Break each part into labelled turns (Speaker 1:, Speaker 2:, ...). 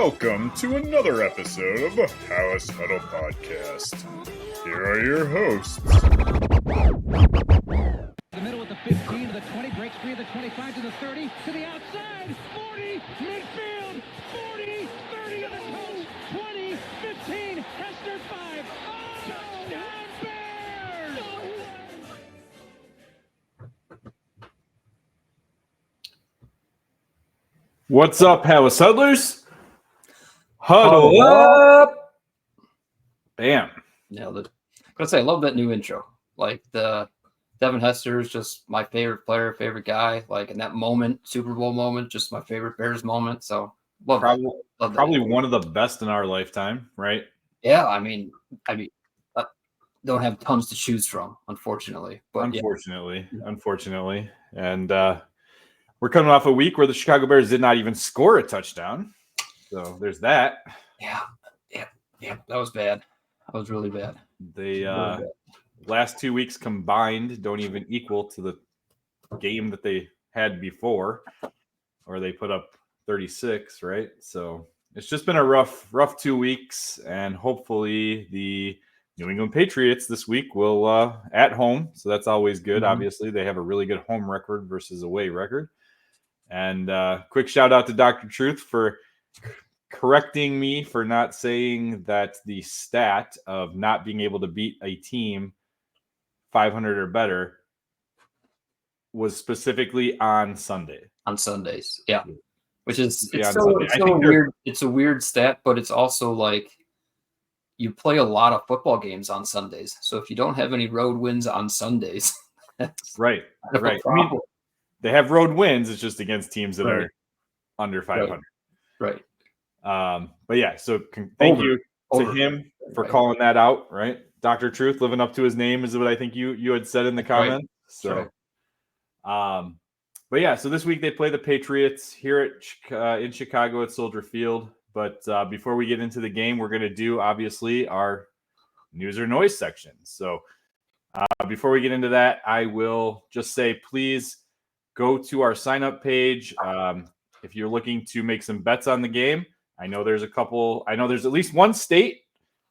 Speaker 1: Welcome to another episode of the Palace Huddle Podcast. Here are your hosts.
Speaker 2: The middle at the 15 to the 20, breaks free of the 25 to the 30, to the outside, 40, midfield, 40, 30 to the coast, 20, 15, Hester 5, touchdown Bears!
Speaker 1: What's up, Palace Huddlers? Huddle up! Bam.
Speaker 3: Nailed it. I gotta say, I love that new intro. Like the Devin Hester is just my favorite player, favorite guy. Like in that moment, Super Bowl moment, just my favorite Bears moment. So love
Speaker 1: Probably one of the best in our lifetime, right?
Speaker 3: Yeah, I mean, don't have tons to choose from, unfortunately. But
Speaker 1: Unfortunately. And we're coming off a week where the Chicago Bears did not even score a touchdown. So there's that.
Speaker 3: Yeah. That was bad. That was really bad.
Speaker 1: They last 2 weeks combined don't even equal to the game that they had before, or they put up 36, right? So it's just been a rough 2 weeks, and hopefully the New England Patriots this week will at home. So that's always good.
Speaker 3: Mm-hmm.
Speaker 1: Obviously, they have a really good home record versus away record. And quick shout out to Dr. Truth for correcting me for not saying that the stat of not being able to beat a team 500 or better was specifically on Sunday.
Speaker 3: On Sundays, yeah. Which is it's a weird stat, but it's also like you play a lot of football games on Sundays. So if you don't have any road wins on Sundays, that's
Speaker 1: right. I mean, they have road wins. It's just against teams that are under 500.
Speaker 3: Right.
Speaker 1: But yeah, so thank you to him for calling that out, right? Dr. Truth living up to his name is what I think you had said in the comments. Right. So, but yeah, so this week they play the Patriots here in Chicago at Soldier Field. But before we get into the game, we're going to do obviously our news or noise section. So before we get into that, I will just say, please go to our sign up page. If you're looking to make some bets on the game, I know there's at least one state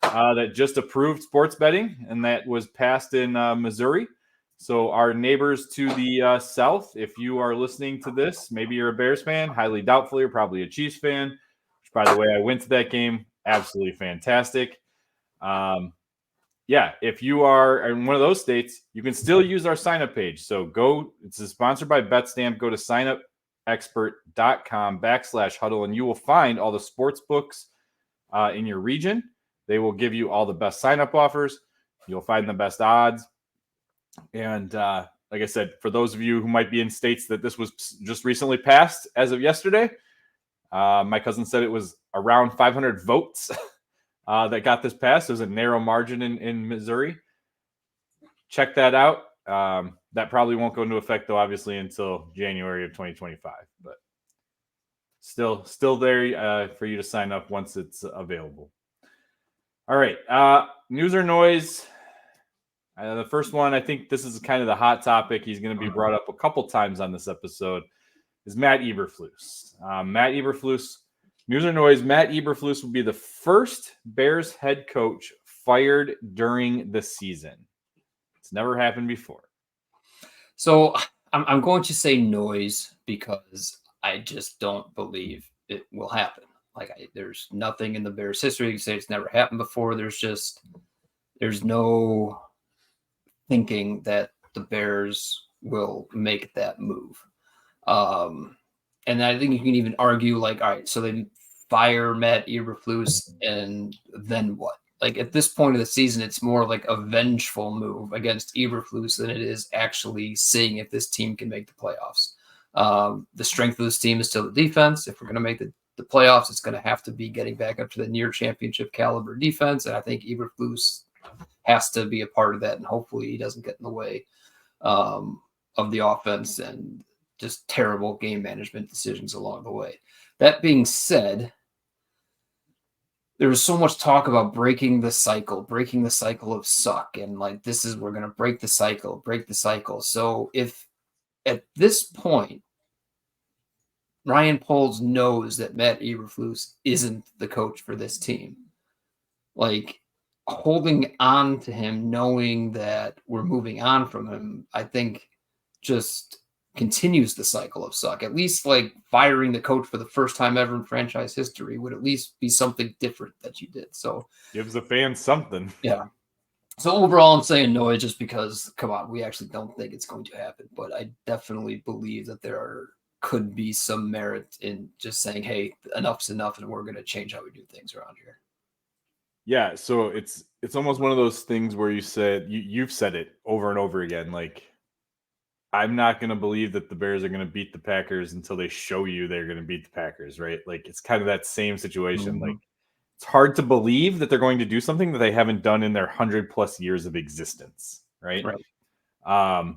Speaker 1: that just approved sports betting, and that was passed in Missouri. So our neighbors to the south, if you are listening to this, maybe you're a Bears fan, highly doubtful you're probably a Chiefs fan, which, by the way, I went to that game. Absolutely fantastic. If you are in one of those states, you can still use our sign-up page. So it's sponsored by BetStamp. Go to signupexpert.com/huddle, and you will find all the sports books in your region. They will give you all the best sign-up offers. You'll find the best odds. And like I said, for those of you who might be in states that this was just recently passed as of yesterday, my cousin said it was around 500 votes that got this passed. There's a narrow margin in Missouri. Check that out. That probably won't go into effect, though, obviously, until January of 2025. But still there for you to sign up once it's available. All right. News or noise. The first one, I think this is kind of the hot topic. He's going to be brought up a couple times on this episode, is Matt Eberflus. Matt Eberflus, news or noise, Matt Eberflus will be the first Bears head coach fired during the season. It's never happened before.
Speaker 3: So I'm going to say noise because I just don't believe it will happen. There's nothing in the Bears history to say it's never happened before. There's no thinking that the Bears will make that move. And I think you can even argue all right, so they fire Matt Eberflus and then what? At this point of the season, it's more like a vengeful move against Eberflus than it is actually seeing if this team can make the playoffs. The strength of this team is still the defense. If we're going to make the playoffs, it's going to have to be getting back up to the near championship caliber defense. And I think Eberflus has to be a part of that. And hopefully he doesn't get in the way of the offense and just terrible game management decisions along the way. That being said, there was so much talk about breaking the cycle of suck. And we're going to break the cycle. So if at this point, Ryan Poles knows that Matt Eberflus isn't the coach for this team. Like, holding on to him, knowing that we're moving on from him, I think just continues the cycle of suck. At least like firing the coach for the first time ever in franchise history would at least be something different that you did. So
Speaker 1: Gives the fans something.
Speaker 3: yeah. So overall, I'm saying no, just because, come on, we actually don't think it's going to happen. But I definitely believe that could be some merit in just saying, hey, enough's enough, and we're going to change how we do things around here.
Speaker 1: Yeah, so it's almost one of those things where you've said it over and over again. Like, I'm not going to believe that the Bears are going to beat the Packers until they show you they're going to beat the Packers, right? Like, it's kind of that same situation.
Speaker 3: Mm-hmm.
Speaker 1: Like, it's hard to believe that they're going to do something that they haven't done in their 100+ years of existence, right?
Speaker 3: Right.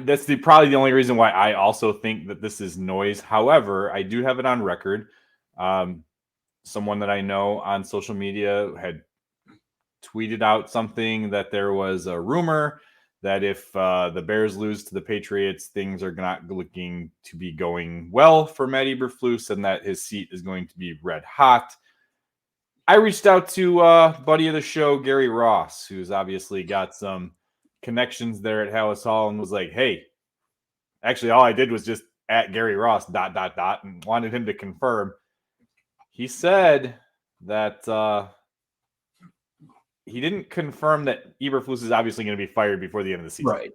Speaker 1: That's probably the only reason why I also think that this is noise. However, I do have it on record. Someone that I know on social media had tweeted out something that there was a rumor that if the Bears lose to the Patriots, things are not looking to be going well for Matt Eberflus, and that his seat is going to be red hot. I reached out to buddy of the show, Gary Ross, who's obviously got some connections there at Hallis Hall, and was like, hey, actually all I did was just at Gary Ross ... and wanted him to confirm. He said that he didn't confirm that Eberflus is obviously going to be fired before the end of the season.
Speaker 3: Right.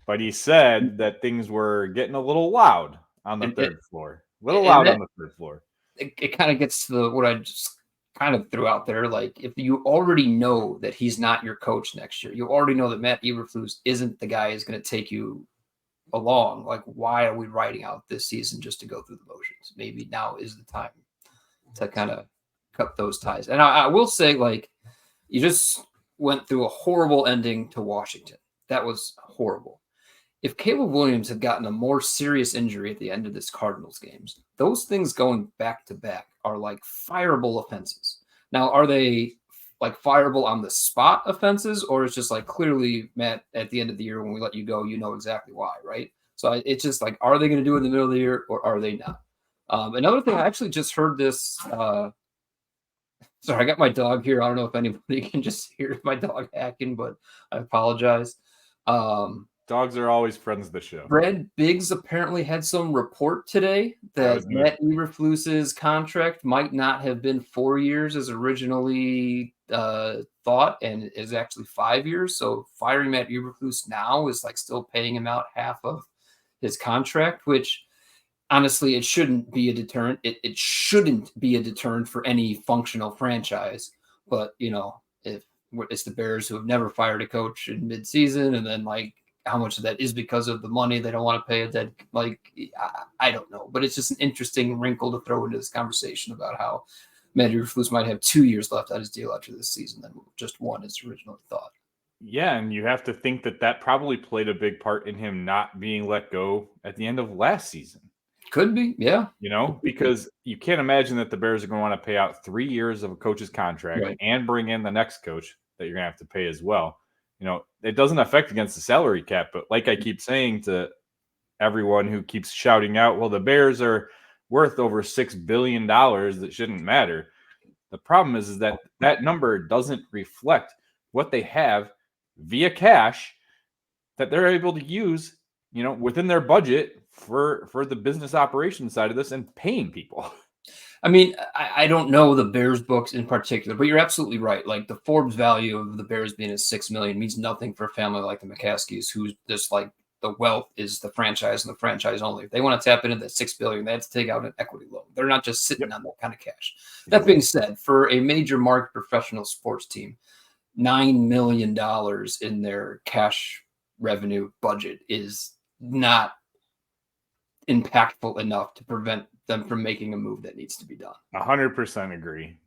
Speaker 1: But he said that things were getting a little loud on the third floor. On the third floor.
Speaker 3: It kind of gets to what I just kind of threw out there. Like, if you already know that he's not your coach next year, you already know that Matt Eberflus isn't the guy who's going to take you along. Like, why are we writing out this season just to go through the motions? Maybe now is the time to kind of cut those ties. And I will say, like, you just went through a horrible ending to Washington. That was horrible. If Caleb Williams had gotten a more serious injury at the end of this Cardinals games, those things going back to back are like fireable offenses. Now, are they like fireable on the spot offenses, or it's just like, clearly, Matt, at the end of the year when we let you go, you know exactly why, right? So it's just like, are they going to do it in the middle of the year, or are they not? Another thing, I actually just heard this. Sorry, I got my dog here. I don't know if anybody can just hear my dog hacking, but I apologize.
Speaker 1: Dogs are always friends of the show.
Speaker 3: Brad Biggs apparently had some report today that Matt Eberflus's contract might not have been 4 years as originally thought, and is actually 5 years. So firing Matt Eberflus now is like still paying him out half of his contract, which honestly, it shouldn't be a deterrent. It shouldn't be a deterrent for any functional franchise. But, you know, if it's the Bears who have never fired a coach in midseason, and then like, how much of that is because of the money they don't want to pay a dead, like, I don't know. But it's just an interesting wrinkle to throw into this conversation about how Matt Eberflus might have 2 years left on his deal after this season than just one as originally thought.
Speaker 1: Yeah, and you have to think that probably played a big part in him not being let go at the end of last season.
Speaker 3: Could be, yeah.
Speaker 1: You know, because you can't imagine that the Bears are going to want to pay out 3 years of a coach's contract and bring in the next coach that you're going to have to pay as well. You know, it doesn't affect against the salary cap, but like I keep saying to everyone who keeps shouting out, well, the Bears are worth over $6 billion, that shouldn't matter. The problem is that that number doesn't reflect what they have via cash that they're able to use, you know, within their budget for the business operations side of this and paying people.
Speaker 3: I mean, I don't know the Bears books in particular, but you're absolutely right. Like, the Forbes value of the Bears being at $6 million means nothing for a family like the McCaskies, who's just like, the wealth is the franchise and the franchise only. If they want to tap into that $6 billion, they have to take out an equity loan. They're not just sitting on that kind of cash. That being said, for a major market professional sports team, $9 million in their cash revenue budget is not impactful enough to prevent them from making a move that needs to be done.
Speaker 1: 100% agree.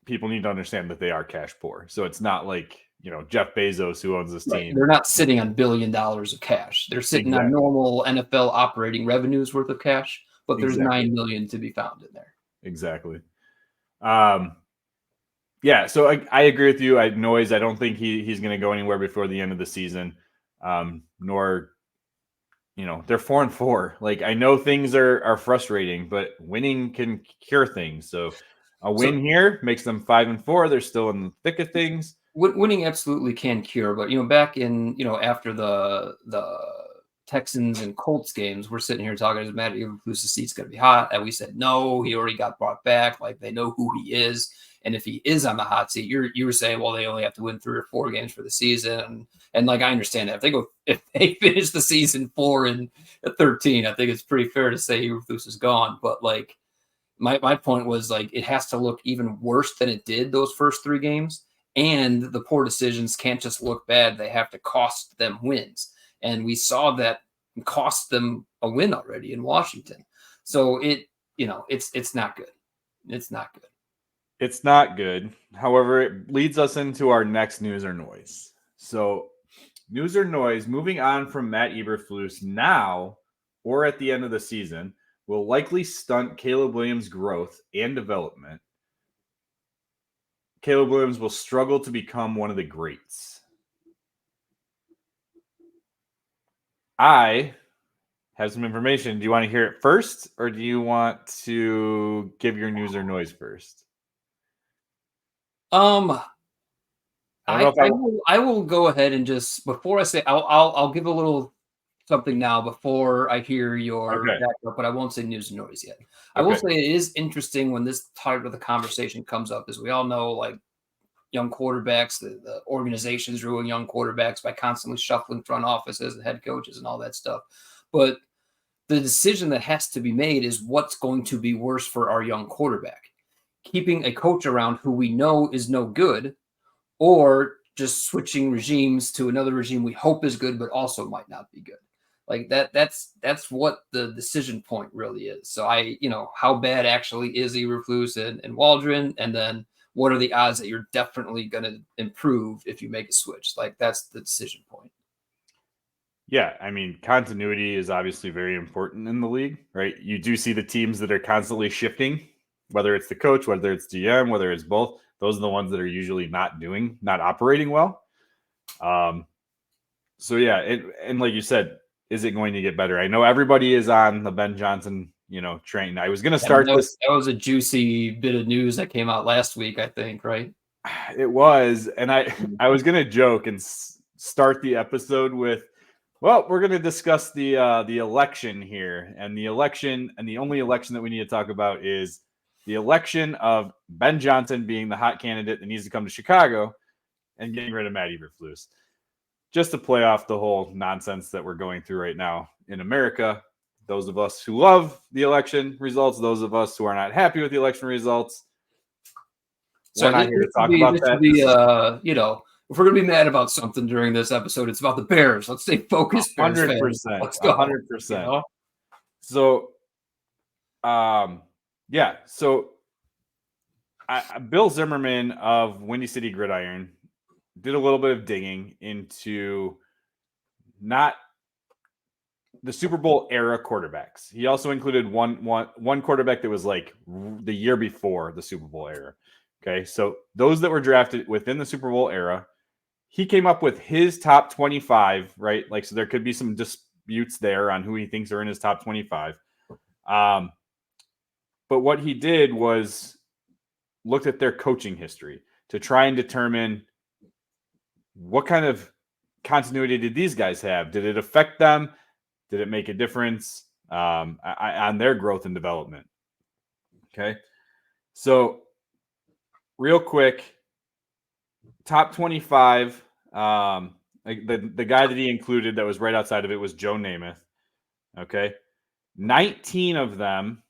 Speaker 1: People need to understand that they are cash poor. So it's not like, you know, Jeff Bezos who owns this team.
Speaker 3: They're not sitting on $1 billion of cash. They're sitting on normal NFL operating revenues worth of cash, but there's $9 million to be found in there.
Speaker 1: Exactly. Yeah, so I agree with you. I don't think he's going to go anywhere before the end of the season. Nor they're 4-4. Like, I know things are frustrating, but winning can cure things. So a win here makes them 5-4. They're still in the thick of things.
Speaker 3: Winning absolutely can cure, but back in after the Texans and Colts games, we're sitting here talking as Matt Eberflus' seat's going to be hot, and we said no, he already got brought back. Like, they know who he is, and if he is on the hot seat, you were saying, well, they only have to win 3 or 4 games for the season, and like, I understand that if they finish the season 4-13, I think it's pretty fair to say Eberflus is gone. But like, my point was, like, it has to look even worse than it did those first 3 games. And the poor decisions can't just look bad. They have to cost them wins. And we saw that cost them a win already in Washington. So it's not good. It's not good.
Speaker 1: It's not good. However, it leads us into our next news or noise. So news or noise, moving on from Matt Eberflus now or at the end of the season, will likely stunt Caleb Williams' growth and development. Caleb Williams will struggle to become one of the greats. I have some information. Do you want to hear it first, or do you want to give your news or noise first?
Speaker 3: I will go ahead and just, before I say, I'll give a little something now before I hear your backup, but I won't say news and noise yet. I will say it is interesting when this type of the conversation comes up, as we all know, like, young quarterbacks, the organizations ruin young quarterbacks by constantly shuffling front offices and head coaches and all that stuff. But the decision that has to be made is what's going to be worse for our young quarterback. Keeping a coach around who we know is no good, or just switching regimes to another regime we hope is good, but also might not be good. Like that's what the decision point really is. So how bad actually is Eberflus and Waldron, and then what are the odds that you're definitely going to improve if you make a switch? Like, that's the decision point.
Speaker 1: Yeah, I mean, continuity is obviously very important in the league, right? You do see the teams that are constantly shifting, whether it's the coach, whether it's GM, whether it's both. Those are the ones that are usually not operating well. So yeah, and like you said, is it going to get better? I know everybody is on the Ben Johnson, train. I was going to start this.
Speaker 3: That was a juicy bit of news that came out last week, I think, right?
Speaker 1: It was, and I was going to joke and start the episode with, well, we're going to discuss the election here, and the election, and the only election that we need to talk about is the election of Ben Johnson being the hot candidate that needs to come to Chicago and getting rid of Matt Eberflus, just to play off the whole nonsense that we're going through right now in America. Those of us who love the election results, those of us who are not happy with the election results, we're not here to talk about that.
Speaker 3: If we're going to be mad about something during this episode, it's about the Bears. Let's stay focused.
Speaker 1: 100%.
Speaker 3: Let's go.
Speaker 1: 100%. So, yeah. So, Bill Zimmerman of Windy City Gridiron did a little bit of digging into not the Super Bowl era quarterbacks. He also included one quarterback that was like the year before the Super Bowl era. Okay, so those that were drafted within the Super Bowl era, he came up with his top 25, right? Like, so there could be some disputes there on who he thinks are in his top 25. But what he did was looked at their coaching history to try and determine what kind of continuity did these guys have? Did it affect them? Did it make a difference on their growth and development? Okay. So real quick, top 25, the guy that he included that was right outside of it was Joe Namath. Okay. 19 of them,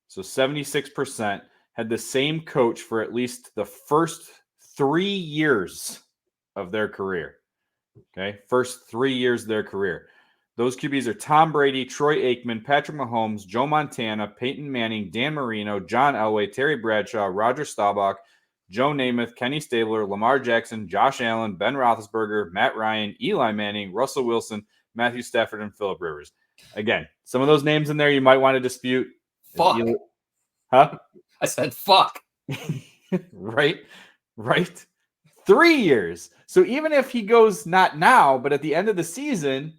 Speaker 1: so 76%, had the same coach for at least the first 3 years of their career. Okay. First 3 years of their career. Those QBs are Tom Brady, Troy Aikman, Patrick Mahomes, Joe Montana, Peyton Manning, Dan Marino, John Elway, Terry Bradshaw, Roger Staubach, Joe Namath, Kenny Stabler, Lamar Jackson, Josh Allen, Ben Roethlisberger, Matt Ryan, Eli Manning, Russell Wilson, Matthew Stafford, and Phillip Rivers. Again, some of those names in there you might want to dispute.
Speaker 3: Fuck.
Speaker 1: Huh?
Speaker 3: I said fuck.
Speaker 1: Right. 3 years. So even if he goes not now, but at the end of the season,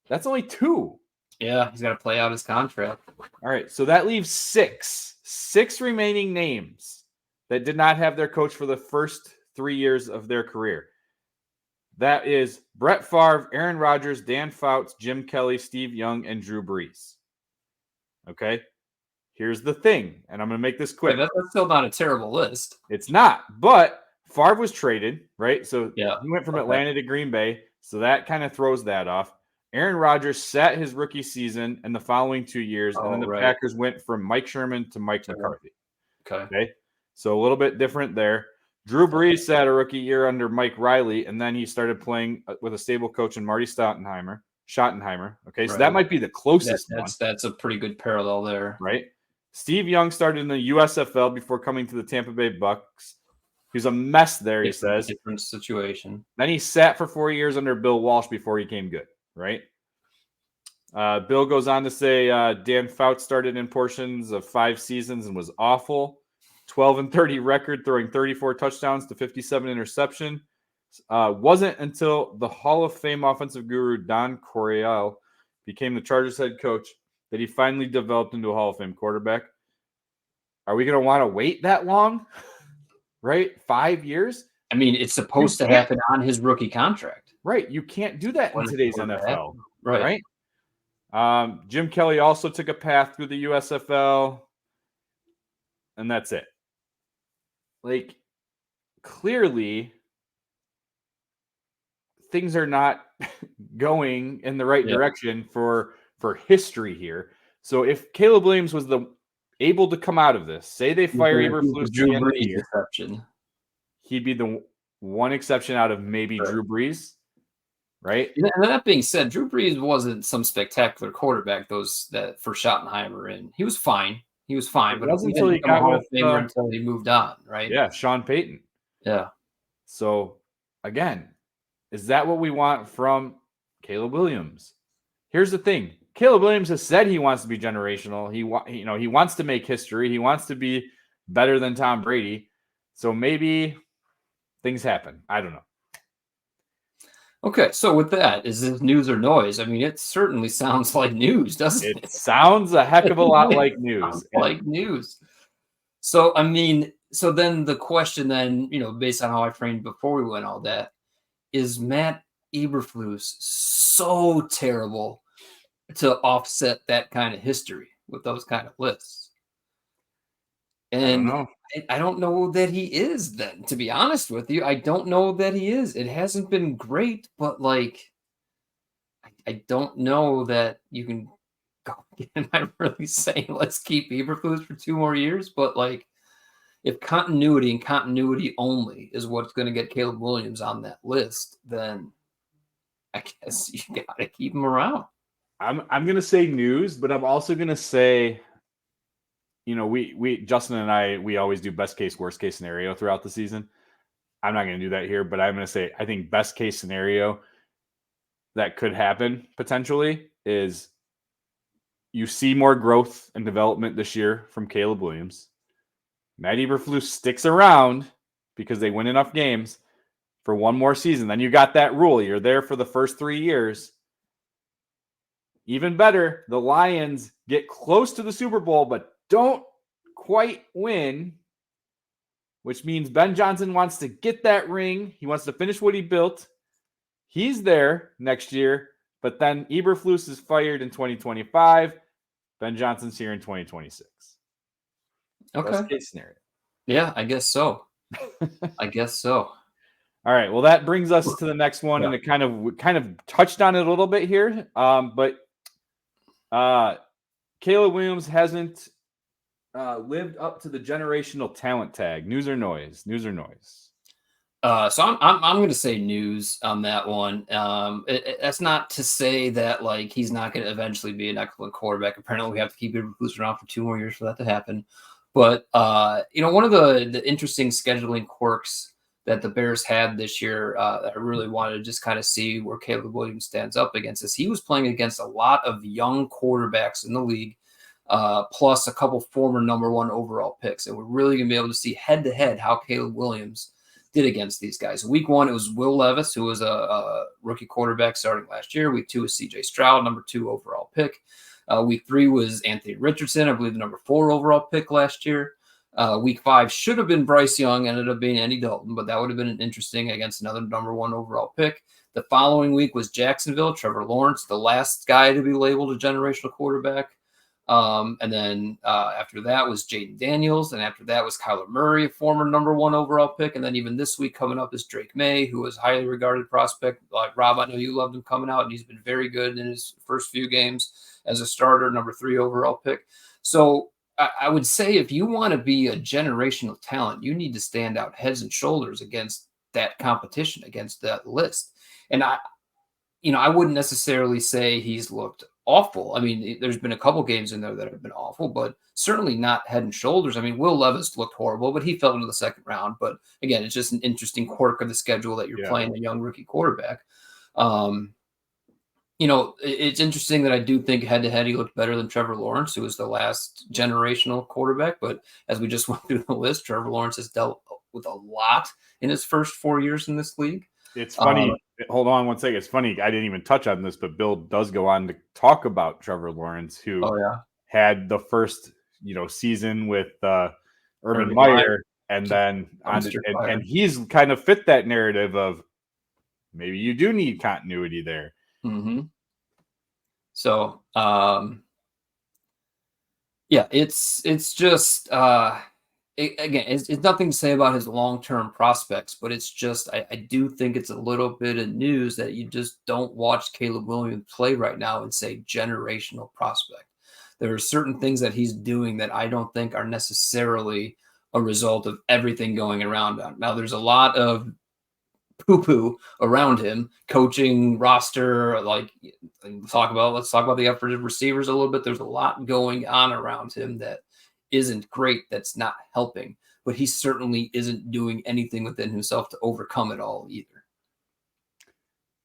Speaker 1: that's only 2.
Speaker 3: Yeah, he's got to play out his contract.
Speaker 1: All right, so that leaves six remaining names that did not have their coach for the first 3 years of their career. That is Brett Favre, Aaron Rodgers, Dan Fouts, Jim Kelly, Steve Young, and Drew Brees. Okay, here's the thing, and I'm going to make this quick.
Speaker 3: That's still not a terrible list.
Speaker 1: It's not, but Favre was traded, right? So
Speaker 3: yeah,
Speaker 1: he went from Atlanta to Green Bay, so that kind of throws that off. Aaron Rodgers sat his rookie season and the following 2 years, and then the Packers went from Mike Sherman to Mike McCarthy.
Speaker 3: Okay,
Speaker 1: so a little bit different there. Drew Brees sat a rookie year under Mike Riley, and then he started playing with a stable coach in Marty Schottenheimer. Okay, so that might be the closest one.
Speaker 3: That's a pretty good parallel there.
Speaker 1: Right? Steve Young started in the USFL before coming to the Tampa Bay Bucks. He was a mess there, he says.
Speaker 3: Different situation.
Speaker 1: Then he sat for 4 years under Bill Walsh before he came good, right? Bill goes on to say Dan Fouts started in portions of 5 seasons and was awful. 12-30 record, throwing 34 touchdowns to 57 interception. Wasn't until the Hall of Fame offensive guru Don Coryell became the Chargers head coach that he finally developed into a Hall of Fame quarterback. Are we going to want to wait that long? Right? 5 years?
Speaker 3: I mean, it's supposed to happen on his rookie contract.
Speaker 1: Right. You can't do that in today's NFL.
Speaker 3: Right.
Speaker 1: Jim Kelly also took a path through the USFL, and that's it. Like, clearly, things are not going in the right direction for history here. So if Caleb Williams was able to come out of this, say they fire Eberflus at the end of the year, he'd be the one exception out of maybe Drew Brees, right?
Speaker 3: And that being said, Drew Brees wasn't some spectacular quarterback. For Schottenheimer, and he was fine. He was fine, but it wasn't until he got until he moved on, right?
Speaker 1: Yeah, Sean Payton.
Speaker 3: Yeah.
Speaker 1: So again, is that what we want from Caleb Williams? Here's the thing: Caleb Williams has said he wants to be generational. He wants to make history. He wants to be better than Tom Brady. So maybe things happen. I don't know.
Speaker 3: Okay, so with that, is this news or noise? I mean, it certainly sounds like news, doesn't it?
Speaker 1: It sounds a heck of a lot like news.
Speaker 3: Like news. So, I mean, so then the question then, based on how I framed before we went all that, is Matt Eberflus so terrible to offset that kind of history with those kind of lists? And I don't know that he is then, to be honest with you. I don't know that he is. It hasn't been great, but I don't know that you can go. Am I really saying let's keep Eberflus for 2 more years? But if continuity and continuity only is what's going to get Caleb Williams on that list, then I guess you got to keep him around.
Speaker 1: I'm going to say news, but I'm also going to say, we Justin and I, we always do best case, worst case scenario throughout the season. I'm not going to do that here, but I'm going to say I think best case scenario that could happen potentially is you see more growth and development this year from Caleb Williams. Matt Eberflus sticks around because they win enough games for 1 more season. Then you got that rule. You're there for the first 3 years. Even better, the Lions get close to the Super Bowl, but don't quite win, which means Ben Johnson wants to get that ring. He wants to finish what he built. He's there next year, but then Eberflus is fired in 2025. Ben Johnson's here in 2026.
Speaker 3: Okay.
Speaker 1: Best case scenario.
Speaker 3: Yeah, I guess so.
Speaker 1: All right. Well, that brings us to the next one, and it kind of touched on it a little bit here. But Caleb Williams hasn't lived up to the generational talent tag. News or noise? News or noise?
Speaker 3: So I'm going to say news on that one. That's not to say that he's not going to eventually be an excellent quarterback. Apparently, we have to keep Eberflus around for 2 more years for that to happen. But one of the interesting scheduling quirks that the Bears had this year, that I really wanted to just kind of see where Caleb Williams stands up against is he was playing against a lot of young quarterbacks in the league, plus a couple former number 1 overall picks. And we're really going to be able to see head-to-head how Caleb Williams did against these guys. Week 1, it was Will Levis, who was a rookie quarterback starting last year. Week 2 was C.J. Stroud, number 2 overall pick. Week 3 was Anthony Richardson, I believe the number 4 overall pick last year. Week 5 should have been Bryce Young, ended up being Andy Dalton, but that would have been interesting against another number 1 overall pick. The following week was Jacksonville, Trevor Lawrence, the last guy to be labeled a generational quarterback. And then after that was Jaden Daniels, and after that was Kyler Murray, a former number 1 overall pick. And then even this week coming up is Drake May, who was a highly regarded prospect. Like Rob, I know you loved him coming out, and he's been very good in his first few games as a starter, number 3 overall pick. So I would say if you want to be a generational talent, you need to stand out heads and shoulders against that competition, against that list. And I wouldn't necessarily say he's looked awful. I mean, there's been a couple games in there that have been awful, but certainly not head and shoulders. I mean, Will Levis looked horrible, but he fell into the second round. But again, it's just an interesting quirk of the schedule that you're playing a young rookie quarterback. It's interesting that I do think head-to-head he looked better than Trevor Lawrence, who was the last generational quarterback. But as we just went through the list, Trevor Lawrence has dealt with a lot in his first 4 years in this league.
Speaker 1: It's funny. Hold on one second. It's funny. I didn't even touch on this, but Bill does go on to talk about Trevor Lawrence, who had the first, season with Urban Meyer, and then and he's kind of fit that narrative of maybe you do need continuity there.
Speaker 3: Mm-hmm. So, it's just it's nothing to say about his long-term prospects, but it's just I do think it's a little bit of news that you just don't watch Caleb Williams play right now and say generational prospect. There are certain things that he's doing that I don't think are necessarily a result of everything going around him. Now, there's a lot of poo-poo around him, coaching, roster, let's talk about the effort of receivers a little bit. There's a lot going on around him that isn't great, that's not helping, but he certainly isn't doing anything within himself to overcome it all either.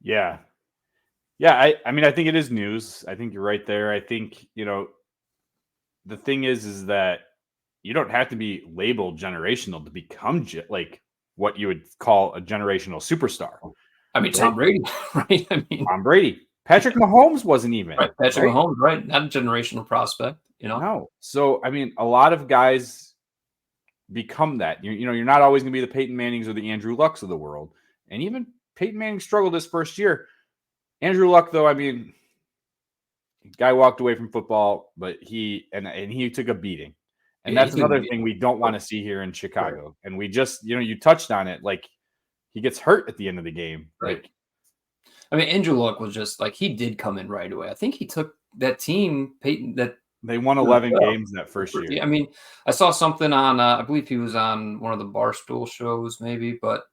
Speaker 1: Yeah. I mean, I think it is news. I think you're right there. I think, the thing is that you don't have to be labeled generational to become what you would call a generational superstar.
Speaker 3: I mean, Tom Brady, right? I mean,
Speaker 1: Tom Brady. Patrick Mahomes wasn't even.
Speaker 3: Right. Patrick Mahomes, right? Not a generational prospect,
Speaker 1: No. So, I mean, a lot of guys become that. You're not always going to be the Peyton Mannings or the Andrew Lucks of the world. And even Peyton Manning struggled his first year. Andrew Luck, though, I mean, guy walked away from football, but he took a beating. And that's another thing we don't want to see here in Chicago. Right. And we just, you touched on it. Like, he gets hurt at the end of the game.
Speaker 3: Right. I mean, Andrew Luck was just he did come in right away. I think he took that team, Peyton, that
Speaker 1: they won 11 games that first year.
Speaker 3: I mean, I saw something on, I believe he was on one of the Barstool shows maybe, but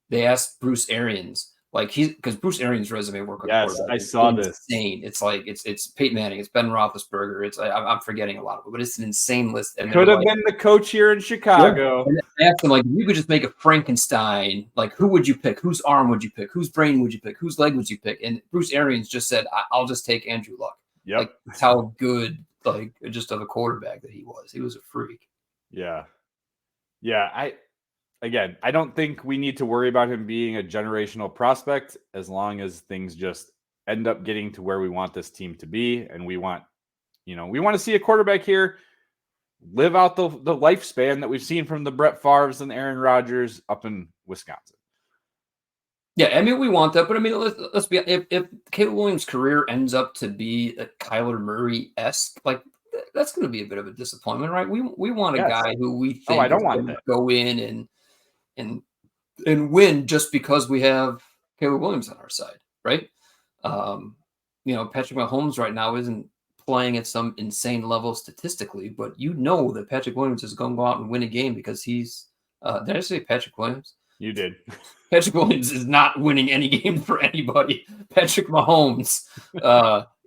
Speaker 3: they asked Bruce Arians, because Bruce Arians' resume work.
Speaker 1: Yes, I saw this.
Speaker 3: Insane. It's Peyton Manning, it's Ben Roethlisberger. I'm forgetting a lot of it, but it's an insane list. And
Speaker 1: could have been the coach here in Chicago.
Speaker 3: Yeah. And they asked him, if you could just make a Frankenstein, who would you pick? Whose arm would you pick? Whose brain would you pick? Whose leg would you pick? And Bruce Arians just said, I'll just take Andrew Luck.
Speaker 1: Yep.
Speaker 3: That's how good, just of a quarterback that he was. He was a freak.
Speaker 1: Yeah. I don't think we need to worry about him being a generational prospect as long as things just end up getting to where we want this team to be. And we want to see a quarterback here live out the lifespan that we've seen from the Brett Favres and Aaron Rodgers up in Wisconsin.
Speaker 3: Yeah, I mean, we want that, but I mean, let's be, if Caleb Williams' career ends up to be a Kyler Murray-esque, that's going to be a bit of a disappointment, right? We want a guy who we think
Speaker 1: I don't want that.
Speaker 3: Go in and win just because we have Caleb Williams on our side, right? Patrick Mahomes right now isn't playing at some insane level statistically, but that Patrick Williams is going to go out and win a game because he's did I say Patrick Williams?
Speaker 1: You did.
Speaker 3: Patrick Williams is not winning any game for anybody. Patrick Mahomes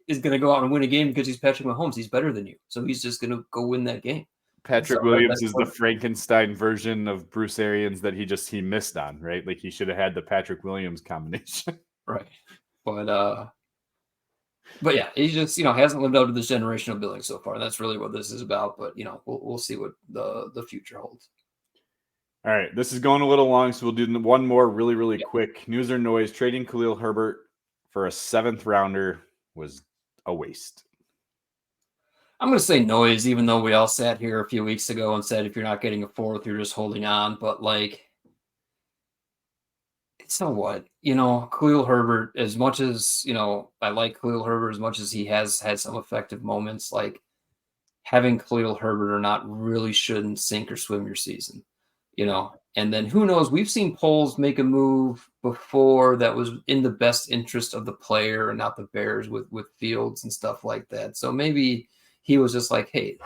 Speaker 3: is going to go out and win a game because he's Patrick Mahomes. He's better than you. So he's just going to go win that game.
Speaker 1: Patrick Williams is the Frankenstein version of Bruce Arians that he missed on, right? He should have had the Patrick Williams combination.
Speaker 3: Right. But yeah, he just, hasn't lived up to this generational billing so far. That's really what this is about. But, we'll see what the future holds.
Speaker 1: All right, this is going a little long, so we'll do one more really, really quick. News or noise, trading Khalil Herbert for a 7th rounder was a waste.
Speaker 3: I'm going to say noise, even though we all sat here a few weeks ago and said if you're not getting a fourth, you're just holding on. But like, so what? Khalil Herbert, as much as, I like Khalil Herbert as much as he has had some effective moments, like having Khalil Herbert or not really shouldn't sink or swim your season, And then who knows? We've seen polls make a move before that was in the best interest of the player and not the Bears with Fields and stuff like that. So maybe he was just like, hey,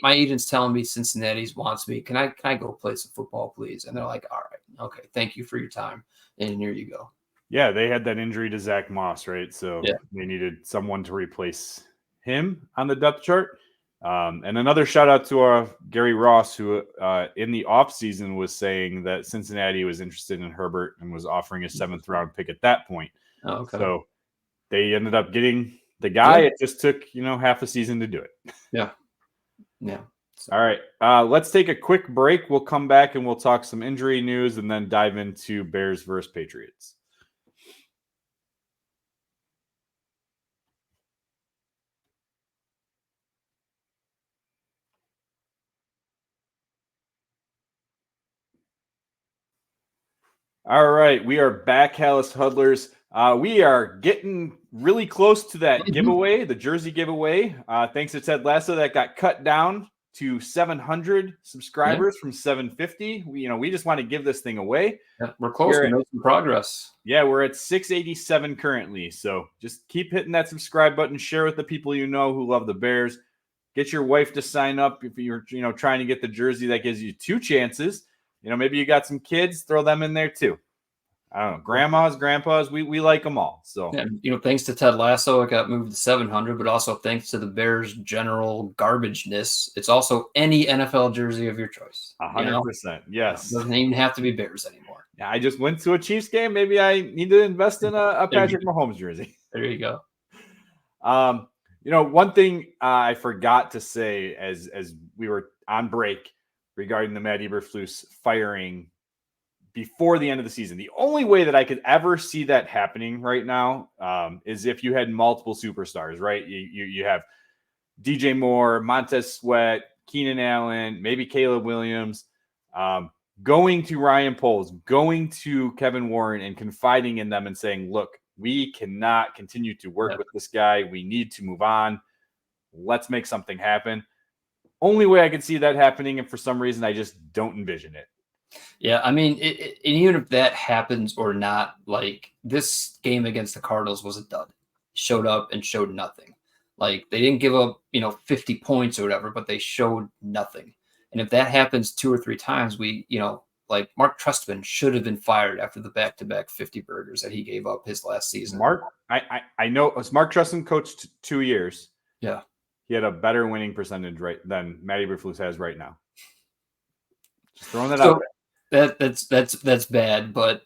Speaker 3: my agent's telling me Cincinnati wants me. Can I go play some football, please? And they're like, all right, okay, thank you for your time. And here you go.
Speaker 1: Yeah, they had that injury to Zach Moss, right? So
Speaker 3: Yeah.
Speaker 1: they needed someone to replace him on the depth chart. And another shout out to Gary Ross, who in the offseason was saying that Cincinnati was interested in Herbert and was offering a 7th round pick at that point.
Speaker 3: Oh, okay.
Speaker 1: So they ended up getting the guy. Yeah. It just took, half a season to do it.
Speaker 3: Yeah. Yeah.
Speaker 1: So. All right. Let's take a quick break. We'll come back and we'll talk some injury news and then dive into Bears versus Patriots. All right, we are back, Hallis Huddlers. We are getting really close to that giveaway, the jersey giveaway. Thanks to Ted Lasso, that got cut down to 700 subscribers from 750. We just want to give this thing away.
Speaker 3: Yeah, we're close. We're making progress.
Speaker 1: Yeah, we're at 687 currently. So just keep hitting that subscribe button. Share with the people you know who love the Bears. Get your wife to sign up if you're trying to get the jersey. That gives you 2 chances. Maybe you got some kids, throw them in there too. I don't know, grandmas, grandpas, we like them all. So,
Speaker 3: yeah, thanks to Ted Lasso, it got moved to 700, but also thanks to the Bears' general garbageness, it's also any NFL jersey of your choice.
Speaker 1: 100%. Yes.
Speaker 3: It doesn't even have to be Bears anymore.
Speaker 1: Yeah, I just went to a Chiefs game. Maybe I need to invest in a Patrick Mahomes jersey.
Speaker 3: There you go.
Speaker 1: One thing I forgot to say as we were on break regarding the Matt Eberflus firing before the end of the season. The only way that I could ever see that happening right now is if you had multiple superstars, right? You have DJ Moore, Montez Sweat, Keenan Allen, maybe Caleb Williams, going to Ryan Poles, going to Kevin Warren and confiding in them and saying, look, we cannot continue to work with this guy. We need to move on. Let's make something happen. Only way I can see that happening, and for some reason, I just don't envision it.
Speaker 3: Yeah, I mean, and even if that happens or not, like this game against the Cardinals was a dud. Showed up and showed nothing. Like they didn't give up, 50 points or whatever, but they showed nothing. And if that happens 2 or 3 times, like Mark Trestman should have been fired after the back-to-back 50 burgers that he gave up his last season.
Speaker 1: I know Mark Trestman coached 2 years.
Speaker 3: Yeah.
Speaker 1: He had a better winning percentage than Matt Eberflus has right now. Just throwing that out
Speaker 3: there. That's bad, but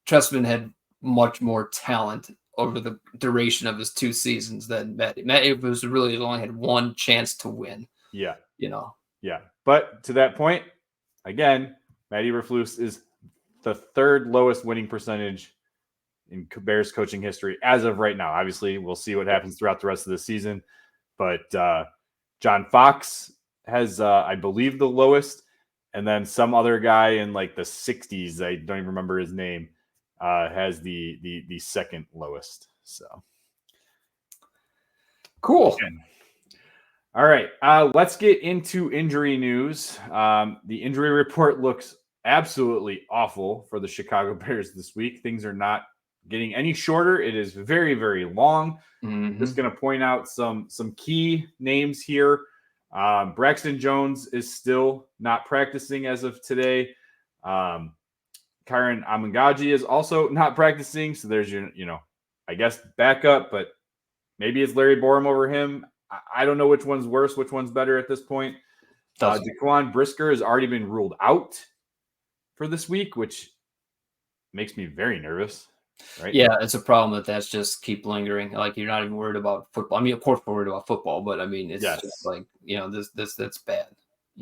Speaker 3: Trestman had much more talent over the duration of his 2 seasons than Matt Eberflus really only had 1 chance to win.
Speaker 1: Yeah.
Speaker 3: Yeah.
Speaker 1: But to that point, again, Matt Eberflus is the 3rd lowest winning percentage in Bears coaching history as of right now. Obviously, we'll see what happens throughout the rest of the season. But John Fox has, I believe, the lowest. And then some other guy in like the 60s, I don't even remember his name, has the 2nd lowest. So
Speaker 3: cool.
Speaker 1: Again. All right, let's get into injury news. The injury report looks absolutely awful for the Chicago Bears this week. Things are not getting any shorter. It is very, very long.
Speaker 3: Mm-hmm.
Speaker 1: Just going to point out some key names here. Braxton Jones is still not practicing as of today. Kyron Amangaji is also not practicing. So there's your, I guess backup, but maybe it's Larry Borum over him. I don't know which one's worse, which one's better at this point. Daquan Brisker has already been ruled out for this week, which makes me very nervous. Right?
Speaker 3: Yeah, it's a problem that's just keep lingering. Like you're not even worried about football. I mean, of course we're worried about football, but I mean, it's just like, this that's bad.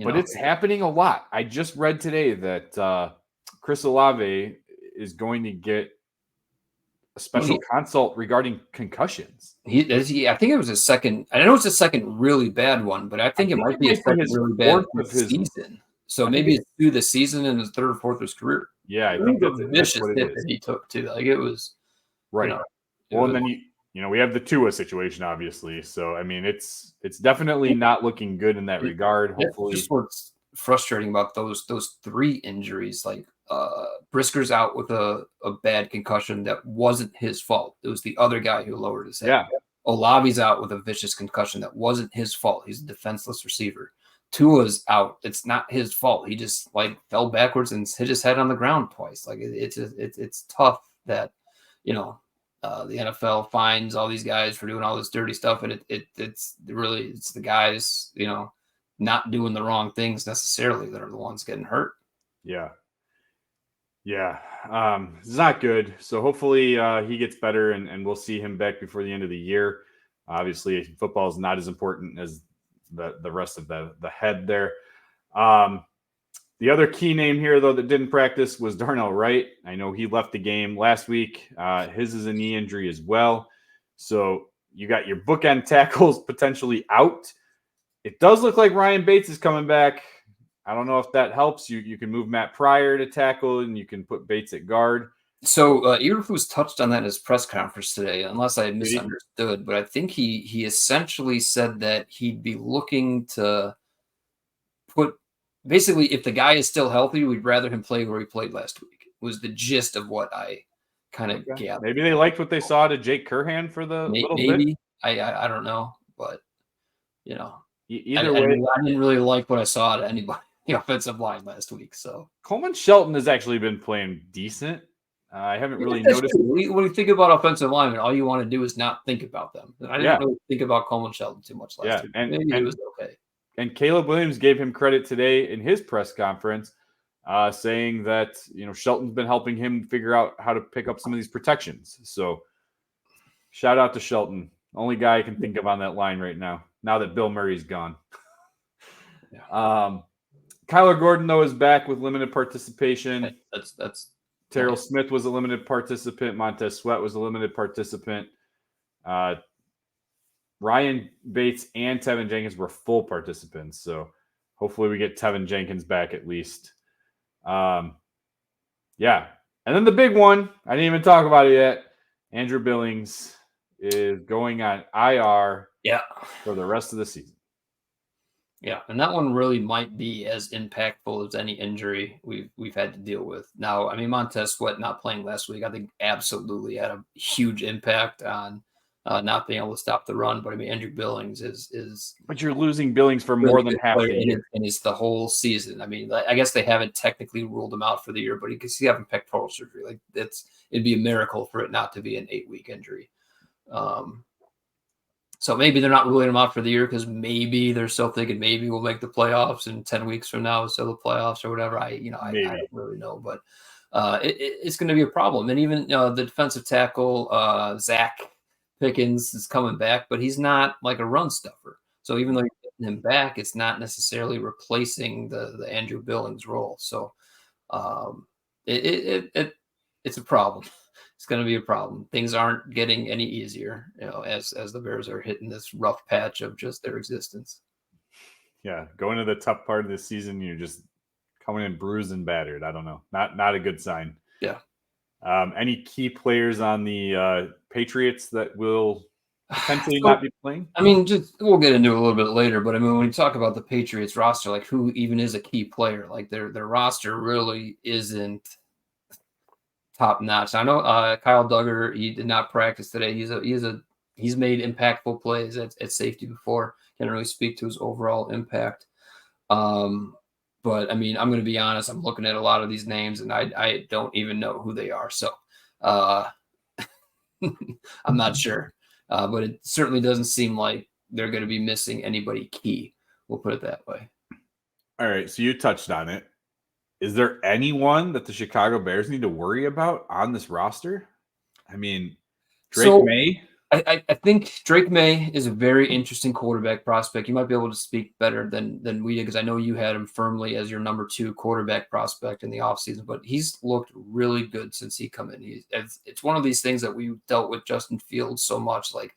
Speaker 1: But it's happening a lot. I just read today that Chris Olave is going to get a special consult regarding concussions.
Speaker 3: I think it was his second. I know it's his second really bad one, but I think it might be his second really bad season. So maybe it's through the season and his third or fourth of his career.
Speaker 1: Yeah, I think that's
Speaker 3: vicious
Speaker 1: what it
Speaker 3: hit
Speaker 1: is.
Speaker 3: that he took too. Like it was
Speaker 1: right. And then we have the Tua situation, obviously. So I mean, it's definitely not looking good in that regard. Hopefully,
Speaker 3: just what's frustrating about those 3 injuries, like Brisker's out with a bad concussion that wasn't his fault. It was the other guy who lowered his head.
Speaker 1: Yeah.
Speaker 3: Olavi's out with a vicious concussion that wasn't his fault. He's a defenseless receiver. Tua's out. It's not his fault. He just fell backwards and hit his head on the ground twice. Like it's tough that the NFL finds all these guys for doing all this dirty stuff, and it's the guys not doing the wrong things necessarily that are the ones getting hurt.
Speaker 1: Yeah. It's not good. So hopefully he gets better and we'll see him back before the end of the year. Obviously, football is not as important as the rest of the head there. The other key name here, though, that didn't practice was Darnell Wright. I know he left the game last week. His is a knee injury as well. So you got your bookend tackles potentially out. It does look like Ryan Bates is coming back. I don't know if that helps. You can move Matt Pryor to tackle, and you can put Bates at guard.
Speaker 3: So Eberflus touched on that in his press conference today, unless I misunderstood. But I think he essentially said that he'd be looking to put – basically, if the guy is still healthy, we'd rather him play where he played last week, was the gist of what I kind of gathered.
Speaker 1: Maybe they liked what they saw to Jake Curhan for the little bit.
Speaker 3: I don't know. But,
Speaker 1: either way.
Speaker 3: I didn't really like what I saw to anybody. The offensive line last week. So
Speaker 1: Coleman Shelton has actually been playing decent. I haven't really noticed.
Speaker 3: When you think about offensive linemen, all you want to do is not think about them. I didn't really think about Coleman Shelton too much last week. Maybe it was okay.
Speaker 1: And Caleb Williams gave him credit today in his press conference, saying that Shelton's been helping him figure out how to pick up some of these protections. So shout out to Shelton, only guy I can think of on that line right now. Now that Bill Murray's gone. Kyler Gordon, though, is back with limited participation.
Speaker 3: That's
Speaker 1: Terrell Smith was a limited participant. Montez Sweat was a limited participant. Ryan Bates and Tevin Jenkins were full participants. So hopefully we get Tevin Jenkins back at least. And then the big one, I didn't even talk about it yet. Andrew Billings is going on IR for the rest of the season.
Speaker 3: Yeah, and that one really might be as impactful as any injury we've had to deal with. Now, I mean, Montez Sweat not playing last week, I think absolutely had a huge impact on not being able to stop the run. But I mean, Andrew Billings is. But
Speaker 1: you're losing Billings for more than half the year,
Speaker 3: and it's the whole season. I mean, I guess they haven't technically ruled him out for the year, but because he's having pectoral surgery, like it'd be a miracle for it not to be an 8-week injury. So maybe they're not ruling him out for the year because maybe they're still thinking maybe we'll make the playoffs in 10 weeks from now, so the playoffs or whatever. I don't really know, but it's going to be a problem. And even the defensive tackle, Zach Pickens is coming back, but he's not like a run stuffer. So even though you're getting him back, it's not necessarily replacing the Andrew Billings role. So it's a problem. It's going to be a problem. Things aren't getting any easier, as the Bears are hitting this rough patch of just their existence.
Speaker 1: Yeah, going to the tough part of the season, you're just coming in bruised and battered. I don't know. Not a good sign.
Speaker 3: Yeah.
Speaker 1: Any key players on the Patriots that will potentially not be playing?
Speaker 3: I mean, we'll get into it a little bit later, but I mean, when you talk about the Patriots roster, like who even is a key player, like their roster really isn't top notch. I know Kyle Duggar, he did not practice today. He's made impactful plays at safety before. Can't really speak to his overall impact. But I mean, I'm going to be honest. I'm looking at a lot of these names and I don't even know who they are. So I'm not sure. But it certainly doesn't seem like they're going to be missing anybody key. We'll put it that way.
Speaker 1: All right. So you touched on it. Is there anyone that the Chicago Bears need to worry about on this roster? I mean, Drake May?
Speaker 3: I think Drake May is a very interesting quarterback prospect. You might be able to speak better than we did because I know you had him firmly as your number 2 quarterback prospect in the offseason, but he's looked really good since he come in. It's one of these things that we dealt with Justin Fields so much, like,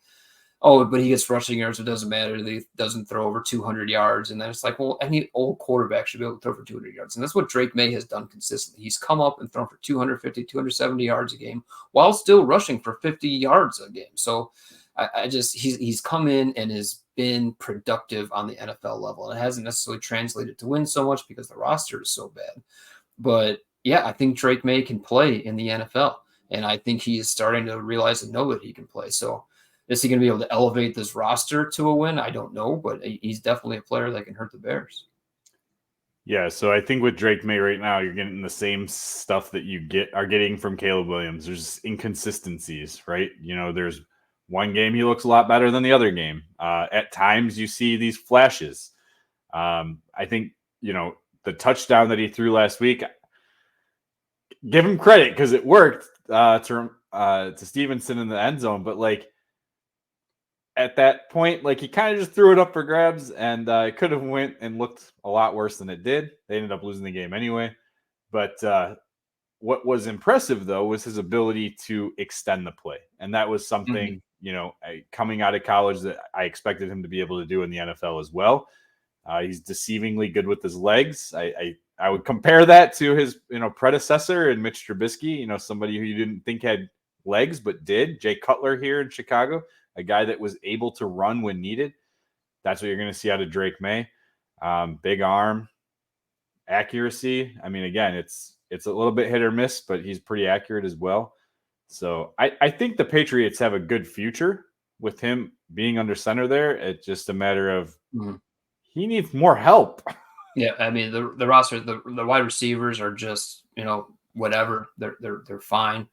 Speaker 3: oh, but he gets rushing yards. It doesn't matter. He doesn't throw over 200 yards. And then it's like, well, any old quarterback should be able to throw for 200 yards. And that's what Drake May has done consistently. He's come up and thrown for 250, 270 yards a game while still rushing for 50 yards a game. So he's come in and has been productive on the NFL level. And it hasn't necessarily translated to win so much because the roster is so bad. But yeah, I think Drake May can play in the NFL. And I think he is starting to realize and know that he can play. So is he going to be able to elevate this roster to a win? I don't know, but he's definitely a player that can hurt the Bears.
Speaker 1: Yeah, so I think with Drake May right now, you're getting the same stuff that you are getting from Caleb Williams. There's inconsistencies, right? There's one game he looks a lot better than the other game. At times you see these flashes. I think, the touchdown that he threw last week, give him credit because it worked to Stevenson in the end zone, but at that point, he kind of just threw it up for grabs, and it could have went and looked a lot worse than it did. They ended up losing the game anyway. But what was impressive, though, was his ability to extend the play. And that was something, coming out of college that I expected him to be able to do in the NFL as well. He's deceivingly good with his legs. I would compare that to his, predecessor in Mitch Trubisky, somebody who you didn't think had legs but did, Jay Cutler here in Chicago. A guy that was able to run when needed. That's what you're going to see out of Drake May. Big arm, accuracy. I mean, again, it's a little bit hit or miss, but he's pretty accurate as well. So I think the Patriots have a good future with him being under center there. It's just a matter of he needs more help.
Speaker 3: Yeah, I mean the roster, the wide receivers are just whatever. They're fine.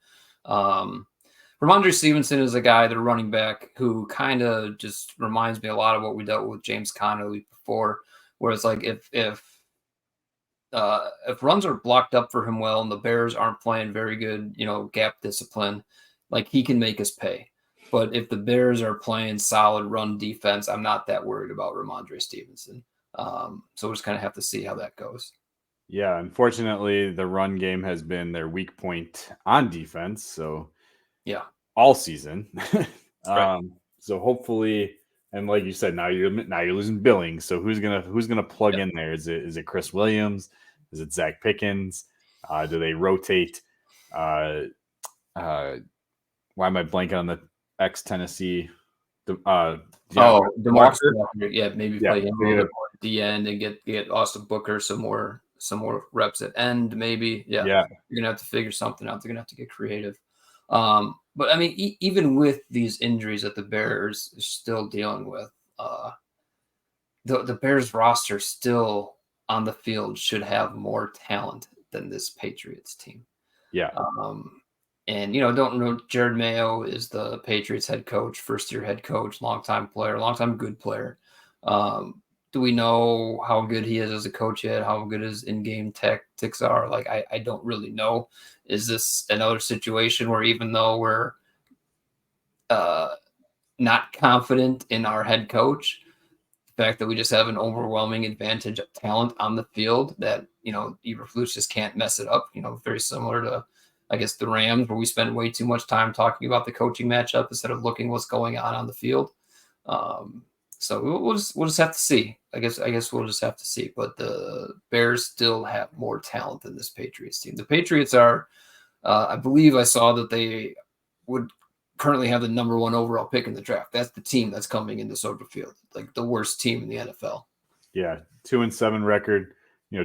Speaker 3: Ramondre Stevenson is a guy, the running back, who kind of just reminds me a lot of what we dealt with James Conner before, where it's like if runs are blocked up for him well and the Bears aren't playing very good, gap discipline, he can make us pay. But if the Bears are playing solid run defense, I'm not that worried about Ramondre Stevenson. So we'll just kind of have to see how that goes.
Speaker 1: Yeah, unfortunately, the run game has been their weak point on defense. So
Speaker 3: yeah,
Speaker 1: all season.
Speaker 3: Right.
Speaker 1: So hopefully, and like you said, now you're losing Billings. So who's gonna plug in there? Is it Chris Williams? Is it Zach Pickens? Do they rotate? Why am I blanking on the ex-Tennessee?
Speaker 3: DeMarcus. Yeah, maybe play him a little bit more at the end and get Austin Booker some more reps at end. Maybe. Yeah. You're gonna have to figure something out. They're gonna have to get creative. But I mean, even with these injuries that the Bears are still dealing with, the Bears roster still on the field should have more talent than this Patriots team.
Speaker 1: Yeah.
Speaker 3: And don't know, Jared Mayo is the Patriots head coach, first-year head coach, longtime player, longtime good player. Do we know how good he is as a coach yet? How good his in-game tactics are? I don't really know. Is this another situation where even though we're not confident in our head coach, the fact that we just have an overwhelming advantage of talent on the field that, Eberflus just can't mess it up, very similar to, I guess, the Rams, where we spend way too much time talking about the coaching matchup instead of looking what's going on the field. So we'll just have to see. I guess we'll just have to see. But the Bears still have more talent than this Patriots team. The Patriots are, I believe I saw that they would currently have the number 1 overall pick in the draft. That's the team that's coming into Soldier Field, the worst team in the NFL.
Speaker 1: Yeah, 2-7 record.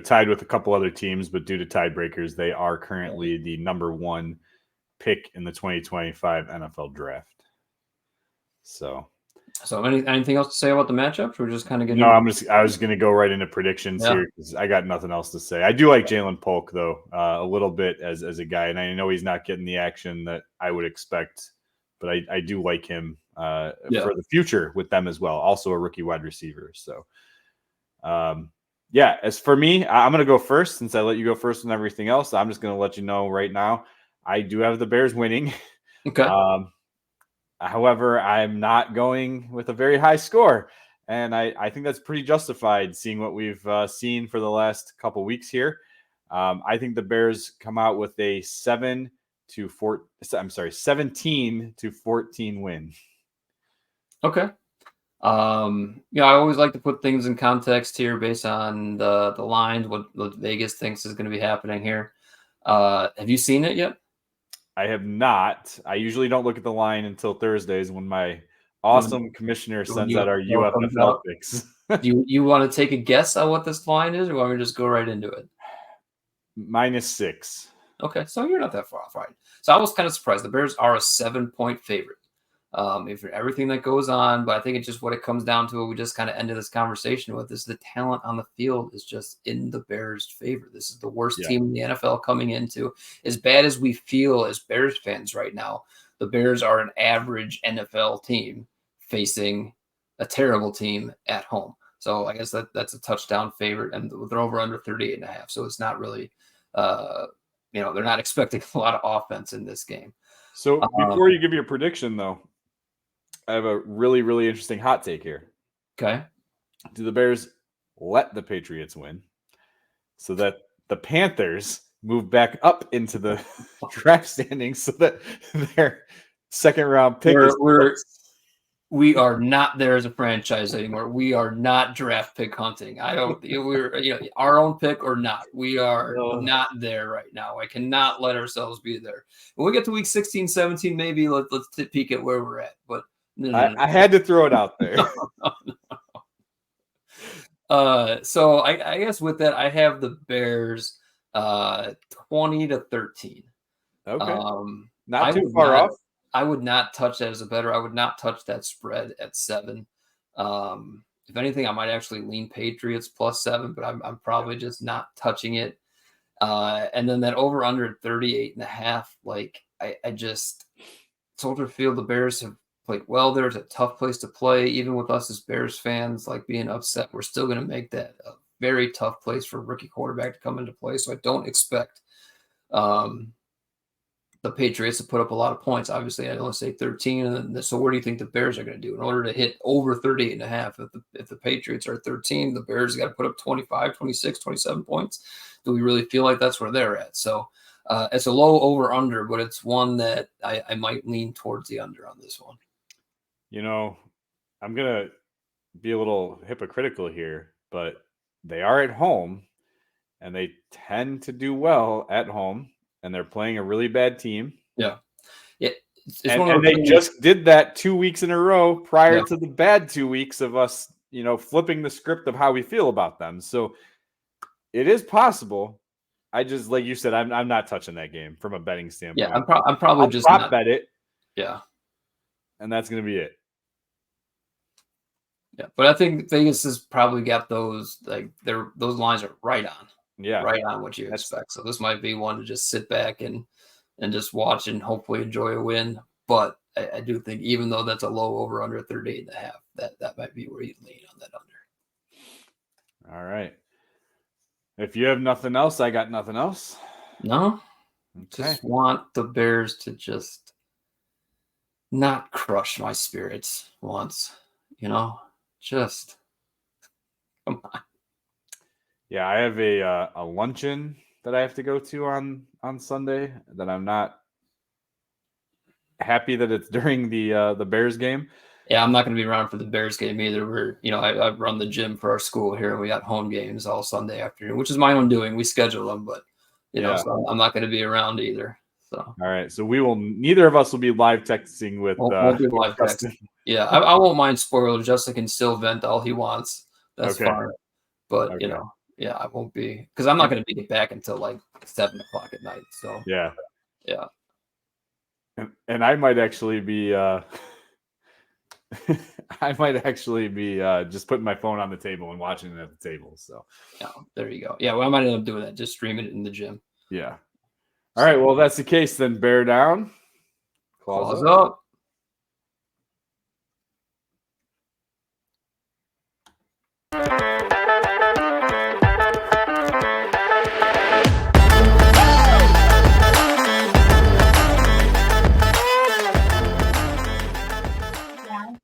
Speaker 1: Tied with a couple other teams, but due to tiebreakers, they are currently the number 1 pick in the 2025 NFL draft. So
Speaker 3: anything else to say about the matchup? We're just kind of getting.
Speaker 1: No, I was going to go right into predictions here because I got nothing else to say. I do like Jalen Polk though a little bit as a guy, and I know he's not getting the action that I would expect, but I do like him for the future with them as well. Also a rookie wide receiver. So. As for me, I'm going to go first since I let you go first and everything else. I'm just going to let you know right now, I do have the Bears winning.
Speaker 3: Okay.
Speaker 1: However, I'm not going with a very high score. And I think that's pretty justified seeing what we've seen for the last couple weeks here. I think the Bears come out with a 17 to 14 win.
Speaker 3: Okay. I always like to put things in context here based on the lines, what Vegas thinks is going to be happening here. Have you seen it yet?
Speaker 1: I have not. I usually don't look at the line until Thursdays when my awesome commissioner sends out our UFFL picks.
Speaker 3: Do you want to take a guess on what this line is, or want me to just go right into it?
Speaker 1: -6.
Speaker 3: Okay, so you're not that far off, right? So I was kind of surprised. The Bears are a 7-point favorite. If everything that goes on, but I think it's just what it comes down to. We just kind of ended this conversation with this: the talent on the field is just in the Bears' favor. This is the worst team in the NFL coming into. As bad as we feel as Bears fans right now, the Bears are an average NFL team facing a terrible team at home. So I guess that's a touchdown favorite, and they're over under 38.5. So it's not really, they're not expecting a lot of offense in this game.
Speaker 1: So before you give your prediction, though, I have a really, really interesting hot take here.
Speaker 3: Okay.
Speaker 1: Do the Bears let the Patriots win so that the Panthers move back up into the draft standings so that their second round pick
Speaker 3: we are not there as a franchise anymore. We are not draft pick hunting. We're our own pick or not. We are not there right now. I cannot let ourselves be there. When we get to week 16, 17, maybe let's peek at where we're at. But no.
Speaker 1: I had to throw it out there.
Speaker 3: So I guess with that, I have the Bears 20-13.
Speaker 1: Okay. Not too far off.
Speaker 3: I would not touch that as a better. I would not touch that spread at 7. If anything, I might actually lean Patriots +7, but I'm probably just not touching it. And then that over under 38.5. Like I just Soldier Field, the Bears have played well. There's a tough place to play, even with us as Bears fans, like being upset. We're still going to make that a very tough place for a rookie quarterback to come into play. So I don't expect the Patriots to put up a lot of points. Obviously, I only say 13. And then, so what do you think the Bears are going to do in order to hit over 38.5? If the Patriots are 13, the Bears got to put up 25, 26, 27 points. Do we really feel like that's where they're at? So it's a low over under, but it's one that I might lean towards the under on this one.
Speaker 1: I'm going to be a little hypocritical here, but they are at home and they tend to do well at home. And they're playing a really bad team.
Speaker 3: Yeah.
Speaker 1: And they just did that 2 weeks in a row prior to the bad 2 weeks of us, flipping the script of how we feel about them. So it is possible. I just, like you said, I'm not touching that game from a betting standpoint.
Speaker 3: Yeah, I'm probably just
Speaker 1: not bet it.
Speaker 3: Yeah.
Speaker 1: And that's going to be it.
Speaker 3: Yeah, but I think Vegas has probably got those, those lines are right on.
Speaker 1: Yeah,
Speaker 3: right on what you expect. So this might be one to just sit back and just watch and hopefully enjoy a win. But I do think even though that's a low over under 38.5, that might be where you lean on that under.
Speaker 1: All right. If you have nothing else, I got nothing else.
Speaker 3: No, just want the Bears to just not crush my spirits once. Just come on.
Speaker 1: Yeah, I have a luncheon that I have to go to on Sunday that I'm not happy that it's during the Bears game.
Speaker 3: Yeah, I'm not going to be around for the Bears game either. I run the gym for our school here, and we got home games all Sunday afternoon, which is my own doing. We schedule them, but so I'm not going to be around either. So
Speaker 1: all right, so neither of us will be live texting with.
Speaker 3: Won't be live texting. Yeah, I won't mind spoilers. Justin can still vent all he wants. That's fine. But yeah, I won't be because I'm not going to be back until like 7 o'clock at night. So
Speaker 1: yeah.
Speaker 3: And
Speaker 1: I might actually be just putting my phone on the table and watching it at the table. So
Speaker 3: yeah, there you go. Yeah, well, I might end up doing that. Just streaming it in the gym.
Speaker 1: Yeah. All right. Well, that's the case then. Bear down.
Speaker 3: Claws up.
Speaker 2: Up.